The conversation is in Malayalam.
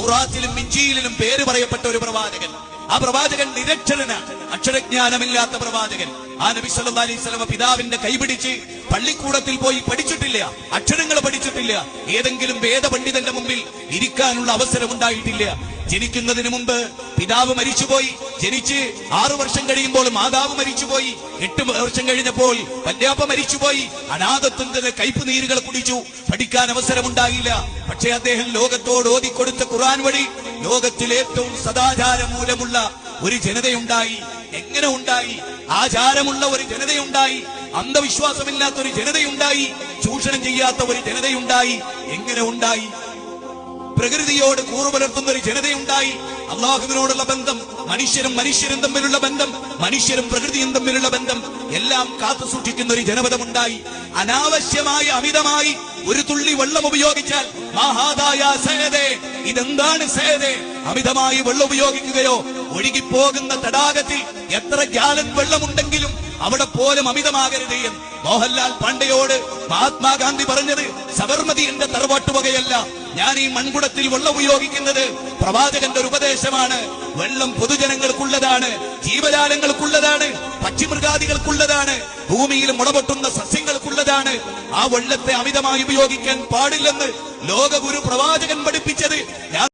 ഖുറാനിലും ഇഞ്ചീലിലും പേര് പറയപ്പെട്ട ഒരു പ്രവാചകൻ. ആ പ്രവാചകൻ നിരക്ഷരനാണ്, അക്ഷരജ്ഞാനമില്ലാത്ത പ്രവാചകൻ. ആ നബി സല്ലല്ലാഹു അലൈഹി വസല്ലം പിതാവിന്റെ കൈപിടിച്ച് പള്ളിക്കൂടത്തിൽ പോയി പഠിച്ചിട്ടില്ല, അക്ഷരങ്ങൾ പഠിച്ചിട്ടില്ല, ഏതെങ്കിലും വേദപണ്ഡിതന്റെ മുമ്പിൽ ഇരിക്കാനുള്ള അവസരം ഉണ്ടായിട്ടില്ല. ജനിക്കുന്നതിന് മുമ്പ് പിതാവ് മരിച്ചുപോയി. ജനിച്ച് 6 വർഷം കഴിയുമ്പോൾ മാതാവ് മരിച്ചുപോയി. 8 വർഷം കഴിഞ്ഞപ്പോൾ വല്യാപ്പ മരിച്ചുപോയി. അനാഥത്വത്തിന്റെ കയ്പുനീരുകൾ കുടിച്ചു. പഠിക്കാൻ അവസരമുണ്ടായില്ല. പക്ഷേ അദ്ദേഹം ലോകത്തോട് ഓതിക്കൊടുത്ത ഖുർആൻ വഴി ലോകത്തിലെ ഏറ്റവും സദാചാര മൂലമുള്ള ഒരു ജനതയുണ്ടായി. എങ്ങനെ ഉണ്ടായി? ആചാരമുള്ള ഒരു ജനതയുണ്ടായി, അന്ധവിശ്വാസമില്ലാത്ത ഒരു ജനതയുണ്ടായി, ചൂഷണം ചെയ്യാത്ത ഒരു ജനതയുണ്ടായി. എങ്ങനെ ഉണ്ടായി? പ്രകൃതിയോട് കൂറുപുലർത്തുന്ന ഒരു ജനതയുണ്ടായി. അള്ളാഹുവിനോടുള്ള ബന്ധം, മനുഷ്യരും തമ്മിലുള്ള ബന്ധം, മനുഷ്യരും പ്രകൃതിയും തമ്മിലുള്ള ബന്ധം എല്ലാം കാത്തു സൂക്ഷിക്കുന്ന ഒരു ജനപദമുണ്ടായി. അനാവശ്യമായി അമിതമായി ഒരു തുള്ളി വെള്ളം ഉപയോഗിച്ചാൽ ഇതെന്താണ് സേദേ? അമിതമായി വെള്ളം ഉപയോഗിക്കുകയോ, ഒഴുകിപ്പോകുന്ന തടാകത്തിൽ എത്ര ഗ്യാലൻ വെള്ളമുണ്ടെങ്കിലും അവിടെ പോലും അമിതമാകരുത് എന്ന് മോഹൻലാൽ പാണ്ഡെയോട് മഹാത്മാഗാന്ധി പറഞ്ഞത് സബർമതി എന്റെ തറവാട്ടുവകയല്ല, ഞാൻ ഈ മൺകുടത്തിൽ വെള്ളം ഉപയോഗിക്കുന്നത് പ്രവാചകന്റെ ഒരു ഉപദേശമാണ്. വെള്ളം പൊതുജനങ്ങൾക്കുള്ളതാണ്, ജീവജാലങ്ങൾക്കുള്ളതാണ്, പക്ഷിമൃഗാദികൾക്കുള്ളതാണ്, ഭൂമിയിൽ മുളപൊട്ടുന്ന സസ്യങ്ങൾക്കുള്ളതാണ്. ആ വെള്ളത്തെ അമിതമായി ഉപയോഗിക്കാൻ പാടില്ലെന്ന് ലോകഗുരു പ്രവാചകൻ പഠിപ്പിച്ചത്